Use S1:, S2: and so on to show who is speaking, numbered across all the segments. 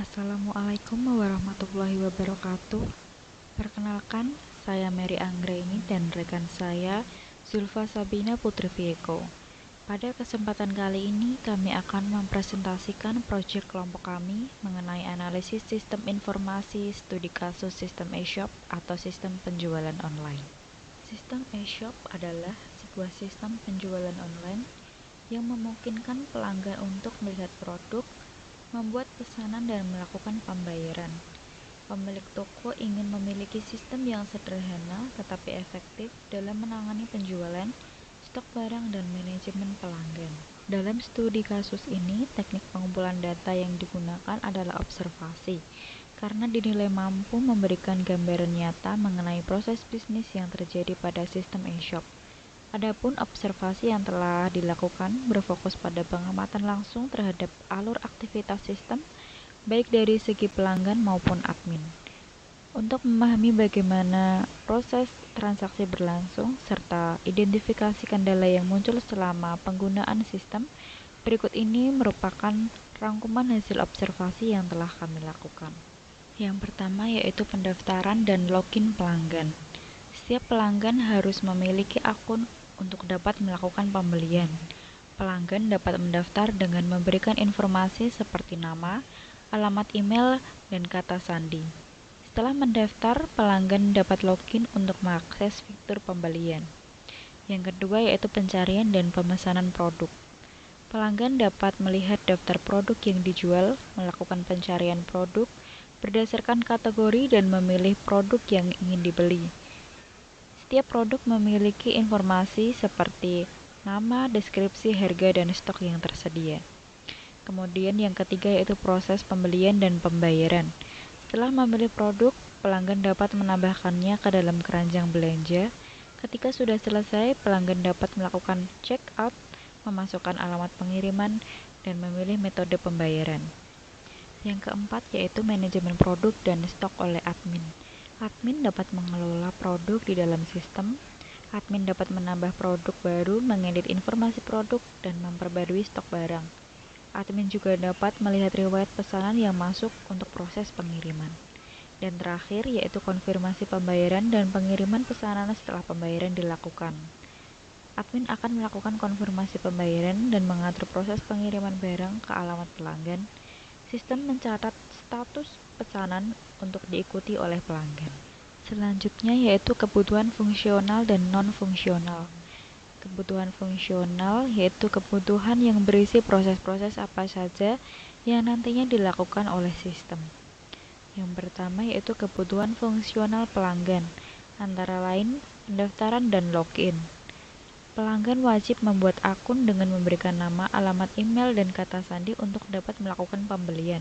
S1: Assalamualaikum warahmatullahi wabarakatuh. Perkenalkan, saya Mary Anggraini dan rekan saya Zulfa Sabina Putri Vieko. Pada kesempatan kali ini kami akan mempresentasikan proyek kelompok kami mengenai analisis sistem informasi studi kasus sistem e-shop atau sistem penjualan online. Sistem e-shop adalah sebuah sistem penjualan online yang memungkinkan pelanggan untuk melihat produk, membuat pesanan dan melakukan pembayaran. Pemilik toko ingin memiliki sistem yang sederhana tetapi efektif dalam menangani penjualan, stok barang, dan manajemen pelanggan. Dalam studi kasus ini, teknik pengumpulan data yang digunakan adalah observasi, karena dinilai mampu memberikan gambaran nyata mengenai proses bisnis yang terjadi pada sistem e-shop. Adapun observasi yang telah dilakukan berfokus pada pengamatan langsung terhadap alur aktivitas sistem, baik dari segi pelanggan maupun admin. Untuk memahami bagaimana proses transaksi berlangsung, serta identifikasi kendala yang muncul selama penggunaan sistem, berikut ini merupakan rangkuman hasil observasi yang telah kami lakukan. Yang pertama yaitu pendaftaran dan login pelanggan. Setiap pelanggan harus memiliki akun untuk dapat melakukan pembelian. Pelanggan dapat mendaftar dengan memberikan informasi seperti nama, alamat email, dan kata sandi. Setelah mendaftar, pelanggan dapat login untuk mengakses fitur pembelian. Yang kedua yaitu pencarian dan pemesanan produk. Pelanggan dapat melihat daftar produk yang dijual, melakukan pencarian produk berdasarkan kategori, dan memilih produk yang ingin dibeli. Setiap produk memiliki informasi seperti nama, deskripsi, harga, dan stok yang tersedia. Kemudian yang ketiga yaitu proses pembelian dan pembayaran. Setelah memilih produk, pelanggan dapat menambahkannya ke dalam keranjang belanja. Ketika sudah selesai, pelanggan dapat melakukan check out, memasukkan alamat pengiriman, dan memilih metode pembayaran. Yang keempat yaitu manajemen produk dan stok oleh admin. Admin dapat mengelola produk di dalam sistem. Admin dapat menambah produk baru, mengedit informasi produk, dan memperbarui stok barang. Admin juga dapat melihat riwayat pesanan yang masuk untuk proses pengiriman. Dan terakhir yaitu konfirmasi pembayaran dan pengiriman pesanan setelah pembayaran dilakukan. Admin akan melakukan konfirmasi pembayaran dan mengatur proses pengiriman barang ke alamat pelanggan. Sistem mencatat status pesanan untuk diikuti oleh pelanggan. Selanjutnya yaitu kebutuhan fungsional dan non-fungsional. Kebutuhan fungsional yaitu kebutuhan yang berisi proses-proses apa saja yang nantinya dilakukan oleh sistem. Yang pertama yaitu kebutuhan fungsional pelanggan, antara lain pendaftaran dan login. Pelanggan wajib membuat akun dengan memberikan nama, alamat email, dan kata sandi untuk dapat melakukan pembelian.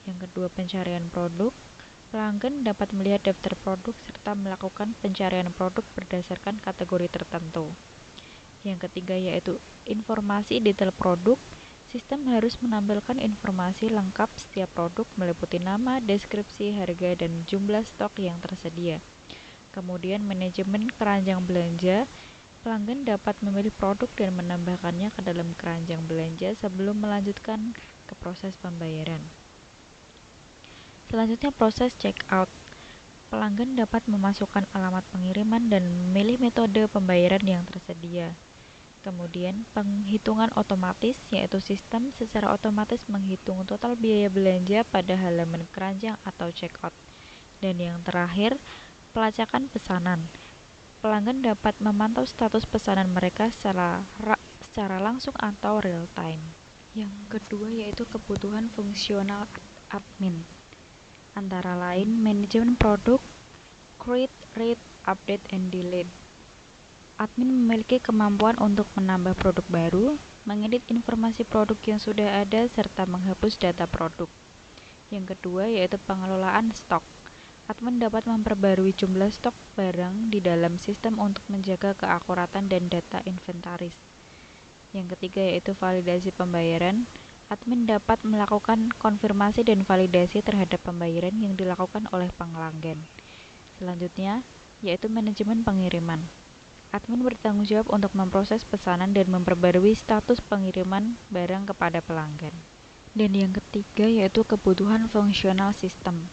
S1: Yang kedua, pencarian produk. Pelanggan dapat melihat daftar produk serta melakukan pencarian produk berdasarkan kategori tertentu. Yang ketiga yaitu informasi detail produk. Sistem harus menampilkan informasi lengkap setiap produk meliputi nama, deskripsi, harga, dan jumlah stok yang tersedia. Kemudian manajemen keranjang belanja. Pelanggan dapat memilih produk dan menambahkannya ke dalam keranjang belanja sebelum melanjutkan ke proses pembayaran. Selanjutnya proses check out. Pelanggan dapat memasukkan alamat pengiriman dan memilih metode pembayaran yang tersedia. Kemudian penghitungan otomatis, yaitu sistem secara otomatis menghitung total biaya belanja pada halaman keranjang atau check out. Dan yang terakhir, pelacakan pesanan. Pelanggan dapat memantau status pesanan mereka secara langsung atau real time. Yang kedua yaitu kebutuhan fungsional admin, antara lain manajemen produk, create, read, update, and delete. Admin memiliki kemampuan untuk menambah produk baru, mengedit informasi produk yang sudah ada, serta menghapus data produk. Yang kedua yaitu pengelolaan stok. Admin dapat memperbarui jumlah stok barang di dalam sistem untuk menjaga keakuratan dan data inventaris. Yang ketiga yaitu validasi pembayaran. Admin dapat melakukan konfirmasi dan validasi terhadap pembayaran yang dilakukan oleh pelanggan. Selanjutnya yaitu manajemen pengiriman. Admin bertanggung jawab untuk memproses pesanan dan memperbarui status pengiriman barang kepada pelanggan. Dan yang ketiga yaitu kebutuhan fungsional sistem.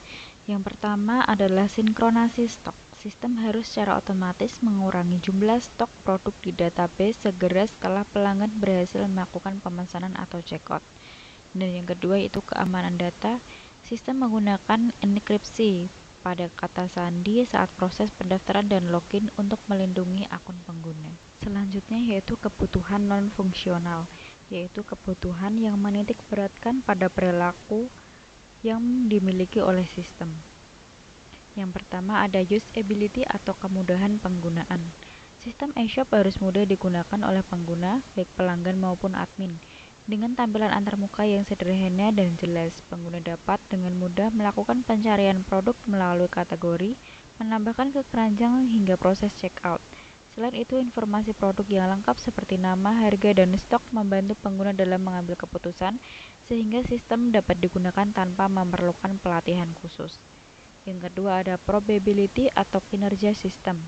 S1: Yang pertama adalah sinkronasi stok. Sistem harus secara otomatis mengurangi jumlah stok produk di database segera setelah pelanggan berhasil melakukan pemesanan atau checkout. Dan yang kedua yaitu keamanan data. Sistem menggunakan enkripsi pada kata sandi saat proses pendaftaran dan login untuk melindungi akun pengguna. Selanjutnya yaitu kebutuhan non-fungsional, yaitu kebutuhan yang menitik beratkan pada perilaku yang dimiliki oleh sistem. Yang pertama ada usability atau kemudahan penggunaan. Sistem eShop harus mudah digunakan oleh pengguna, baik pelanggan maupun admin. Dengan tampilan antarmuka yang sederhana dan jelas, pengguna dapat dengan mudah melakukan pencarian produk melalui kategori, menambahkan ke keranjang hingga proses checkout. Selain itu, informasi produk yang lengkap seperti nama, harga, dan stok membantu pengguna dalam mengambil keputusan, sehingga sistem dapat digunakan tanpa memerlukan pelatihan khusus. Yang kedua ada probability atau kinerja sistem.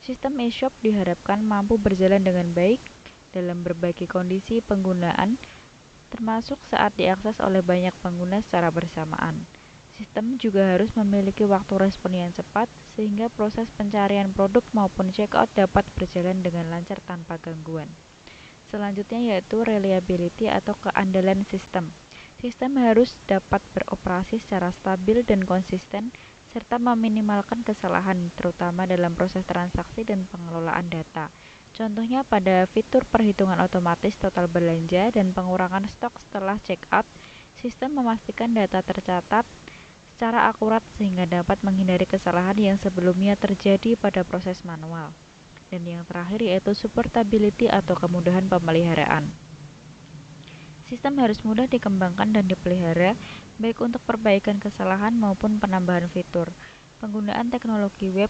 S1: Sistem eShop diharapkan mampu berjalan dengan baik dalam berbagai kondisi penggunaan, termasuk saat diakses oleh banyak pengguna secara bersamaan. Sistem juga harus memiliki waktu respon yang cepat, sehingga proses pencarian produk maupun checkout dapat berjalan dengan lancar tanpa gangguan. Selanjutnya yaitu reliability atau keandalan sistem. Sistem harus dapat beroperasi secara stabil dan konsisten, serta meminimalkan kesalahan, terutama dalam proses transaksi dan pengelolaan data. Contohnya pada fitur perhitungan otomatis total belanja dan pengurangan stok setelah checkout, sistem memastikan data tercatat secara akurat sehingga dapat menghindari kesalahan yang sebelumnya terjadi pada proses manual. Dan yang terakhir yaitu supportability atau kemudahan pemeliharaan. Sistem harus mudah dikembangkan dan dipelihara, baik untuk perbaikan kesalahan maupun penambahan fitur. Penggunaan teknologi web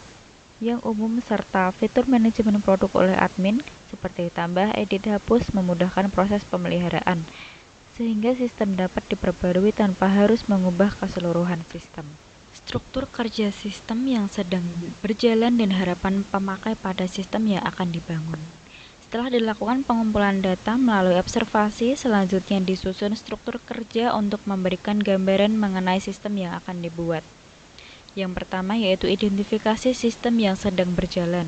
S1: yang umum serta fitur manajemen produk oleh admin seperti tambah, edit, hapus memudahkan proses pemeliharaan, sehingga sistem dapat diperbarui tanpa harus mengubah keseluruhan sistem. Struktur kerja sistem yang sedang berjalan dan harapan pemakai pada sistem yang akan dibangun. Setelah dilakukan pengumpulan data melalui observasi, selanjutnya disusun struktur kerja untuk memberikan gambaran mengenai sistem yang akan dibuat. Yang pertama yaitu identifikasi sistem yang sedang berjalan.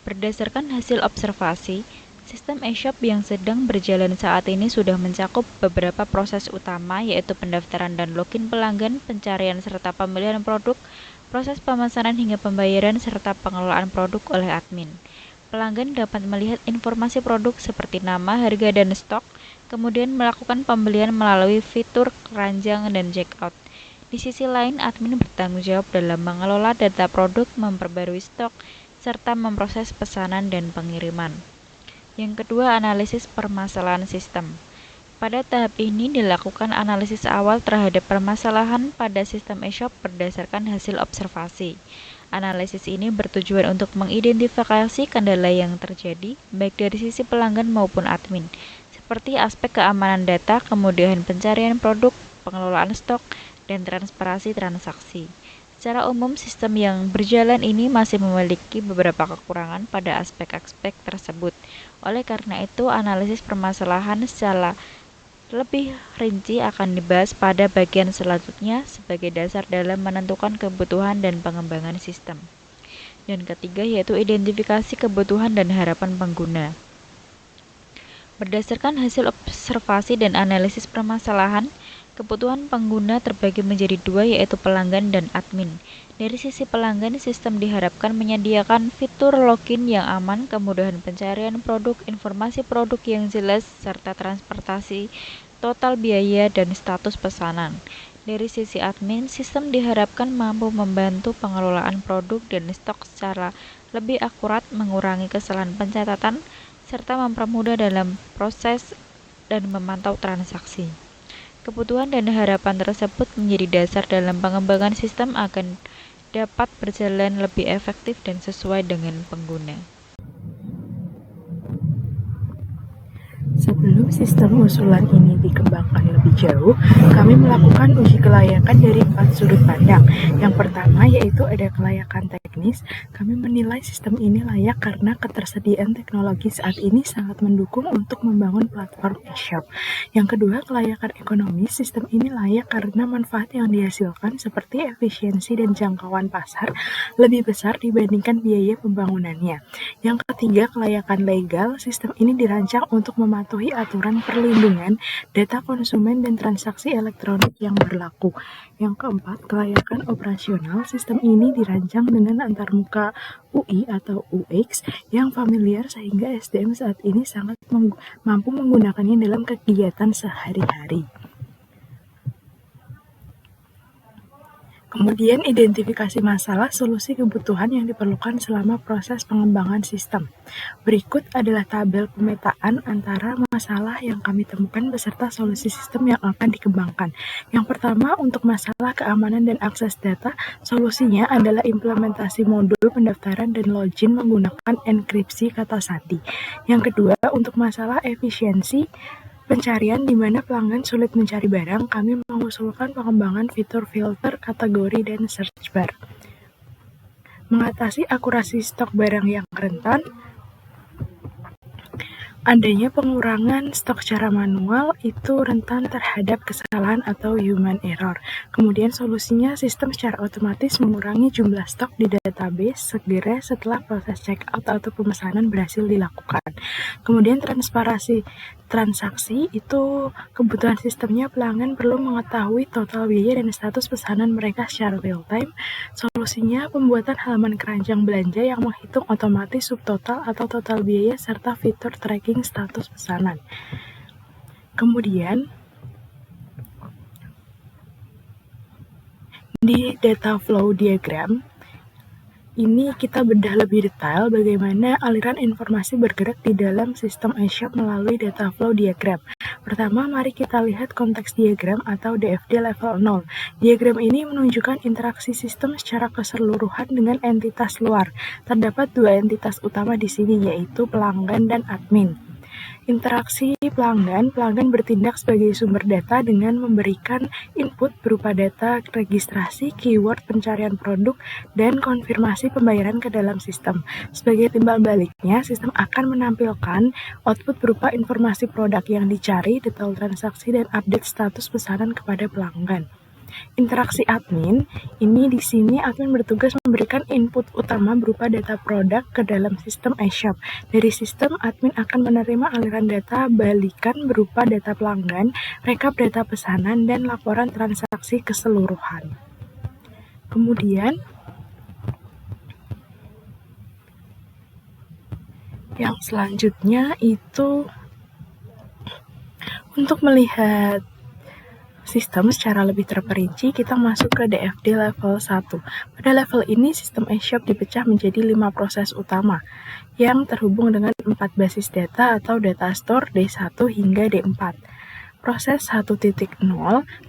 S1: Berdasarkan hasil observasi, sistem eShop yang sedang berjalan saat ini sudah mencakup beberapa proses utama yaitu pendaftaran dan login pelanggan, pencarian serta pembelian produk, proses pemesanan hingga pembayaran serta pengelolaan produk oleh admin. Pelanggan dapat melihat informasi produk seperti nama, harga, dan stok, kemudian melakukan pembelian melalui fitur keranjang dan checkout. Di sisi lain, admin bertanggung jawab dalam mengelola data produk, memperbarui stok, serta memproses pesanan dan pengiriman. Yang kedua, analisis permasalahan sistem. Pada tahap ini dilakukan analisis awal terhadap permasalahan pada sistem eShop berdasarkan hasil observasi. Analisis ini bertujuan untuk mengidentifikasi kendala yang terjadi, baik dari sisi pelanggan maupun admin, seperti aspek keamanan data, kemudahan pencarian produk, pengelolaan stok, dan transparansi transaksi. Secara umum, sistem yang berjalan ini masih memiliki beberapa kekurangan pada aspek-aspek tersebut. Oleh karena itu, analisis permasalahan secara lebih rinci akan dibahas pada bagian selanjutnya sebagai dasar dalam menentukan kebutuhan dan pengembangan sistem. Dan ketiga yaitu identifikasi kebutuhan dan harapan pengguna. Berdasarkan hasil observasi dan analisis permasalahan, kebutuhan pengguna terbagi menjadi dua yaitu pelanggan dan admin. Dari sisi pelanggan, sistem diharapkan menyediakan fitur login yang aman, kemudahan pencarian produk, informasi produk yang jelas, serta transportasi, total biaya, dan status pesanan. Dari sisi admin, sistem diharapkan mampu membantu pengelolaan produk dan stok secara lebih akurat, mengurangi kesalahan pencatatan, serta mempermudah dalam proses dan memantau transaksi. Kebutuhan dan harapan tersebut menjadi dasar dalam pengembangan sistem akan dapat berjalan lebih efektif dan sesuai dengan pengguna.
S2: Sebelum sistem usulan ini dikembangkan lebih jauh, kami melakukan uji kelayakan dari 4 sudut pandang. Yang pertama yaitu ada kelayakan teknis. Kami menilai sistem ini layak karena ketersediaan teknologi saat ini sangat mendukung untuk membangun platform e-shop. Yang kedua, kelayakan ekonomis. Sistem ini layak karena manfaat yang dihasilkan seperti efisiensi dan jangkauan pasar lebih besar dibandingkan biaya pembangunannya. Yang ketiga, kelayakan legal. Sistem ini dirancang untuk mematuhi aturan perlindungan data konsumen dan transaksi elektronik yang berlaku. Yang keempat, kelayakan operasional. Sistem ini dirancang dengan antarmuka UI atau UX yang familiar sehingga SDM saat ini sangat mampu menggunakannya dalam kegiatan sehari-hari. Kemudian identifikasi masalah, solusi kebutuhan yang diperlukan selama proses pengembangan sistem. Berikut adalah tabel pemetaan antara masalah yang kami temukan beserta solusi sistem yang akan dikembangkan. Yang pertama, untuk masalah keamanan dan akses data, solusinya adalah implementasi modul pendaftaran dan login menggunakan enkripsi kata sandi. Yang kedua, untuk masalah efisiensi pencarian di mana pelanggan sulit mencari barang, kami mengusulkan pengembangan fitur filter, kategori, dan search bar. Mengatasi akurasi stok barang yang rentan, adanya pengurangan stok secara manual itu rentan terhadap kesalahan atau human error. Kemudian solusinya sistem secara otomatis mengurangi jumlah stok di database segera setelah proses checkout atau pemesanan berhasil dilakukan. Kemudian transparansi transaksi itu kebutuhan sistemnya pelanggan perlu mengetahui total biaya dan status pesanan mereka secara real time. Solusinya pembuatan halaman keranjang belanja yang menghitung otomatis subtotal atau total biaya serta fitur tracking status pesanan. Kemudian di data flow diagram ini kita bedah lebih detail bagaimana aliran informasi bergerak di dalam sistem e-shop melalui data flow diagram. Pertama, mari kita lihat konteks diagram atau DFD level 0. Diagram ini menunjukkan interaksi sistem secara keseluruhan dengan entitas luar. Terdapat dua entitas utama di sini, yaitu pelanggan dan admin. Interaksi pelanggan bertindak sebagai sumber data dengan memberikan input berupa data registrasi, keyword, pencarian produk, dan konfirmasi pembayaran ke dalam sistem. Sebagai timbal baliknya, sistem akan menampilkan output berupa informasi produk yang dicari, detail transaksi, dan update status pesanan kepada pelanggan. Interaksi admin, ini di sini admin bertugas memberikan input utama berupa data produk ke dalam sistem e-shop. Dari sistem, admin akan menerima aliran data balikan berupa data pelanggan, rekap data pesanan, dan laporan transaksi keseluruhan. Kemudian, yang selanjutnya itu untuk melihat sistem secara lebih terperinci, kita masuk ke DFD level 1. Pada level ini, sistem e-shop dipecah menjadi 5 proses utama yang terhubung dengan 4 basis data atau data store D1 hingga D4. Proses 1.0,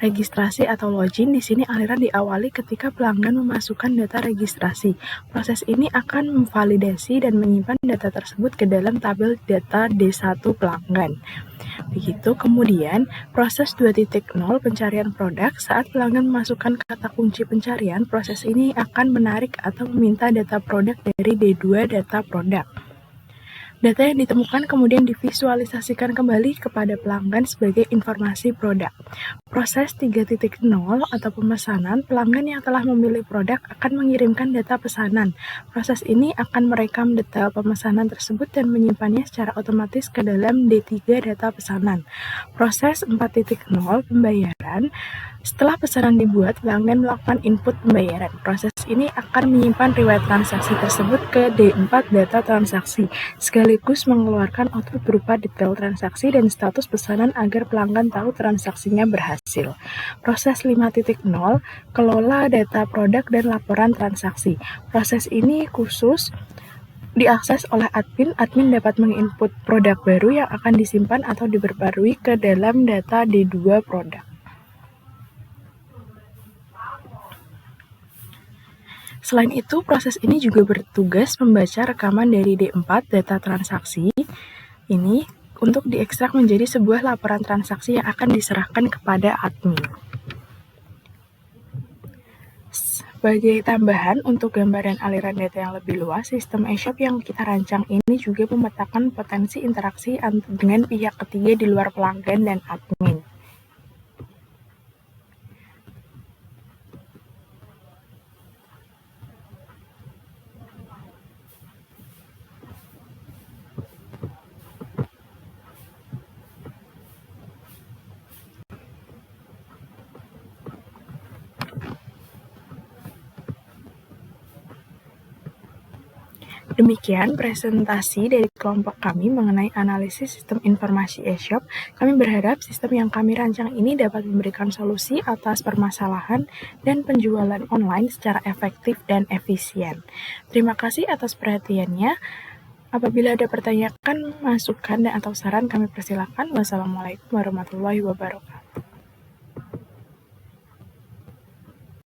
S2: registrasi atau login, di sini aliran diawali ketika pelanggan memasukkan data registrasi. Proses ini akan memvalidasi dan menyimpan data tersebut ke dalam tabel data D1 pelanggan. Begitu, kemudian proses 2.0 pencarian produk, saat pelanggan memasukkan kata kunci pencarian, proses ini akan menarik atau meminta data produk dari D2 data produk. Data yang ditemukan kemudian divisualisasikan kembali kepada pelanggan sebagai informasi produk. Proses 3.0 atau pemesanan, pelanggan yang telah memilih produk akan mengirimkan data pesanan. Proses ini akan merekam detail pemesanan tersebut dan menyimpannya secara otomatis ke dalam D3 data pesanan. Proses 4.0 pembayaran, setelah pesanan dibuat, pelanggan melakukan input pembayaran. Proses ini akan menyimpan riwayat transaksi tersebut ke D4 data transaksi, sekaligus mengeluarkan output berupa detail transaksi dan status pesanan agar pelanggan tahu transaksinya berhasil. Proses 5.0, kelola data produk dan laporan transaksi. Proses ini khusus diakses oleh admin. Admin dapat menginput produk baru yang akan disimpan atau diperbarui ke dalam data D2 produk. Selain itu, proses ini juga bertugas membaca rekaman dari D4 data transaksi ini untuk diekstrak menjadi sebuah laporan transaksi yang akan diserahkan kepada admin. Sebagai tambahan, untuk gambaran aliran data yang lebih luas, sistem eShop yang kita rancang ini juga memetakan potensi interaksi dengan pihak ketiga di luar pelanggan dan admin. Demikian presentasi dari kelompok kami mengenai analisis sistem informasi eShop. Kami berharap sistem yang kami rancang ini dapat memberikan solusi atas permasalahan dan penjualan online secara efektif dan efisien. Terima kasih atas perhatiannya. Apabila ada pertanyaan, masukan, dan atau saran, kami persilakan. Wassalamualaikum warahmatullahi wabarakatuh.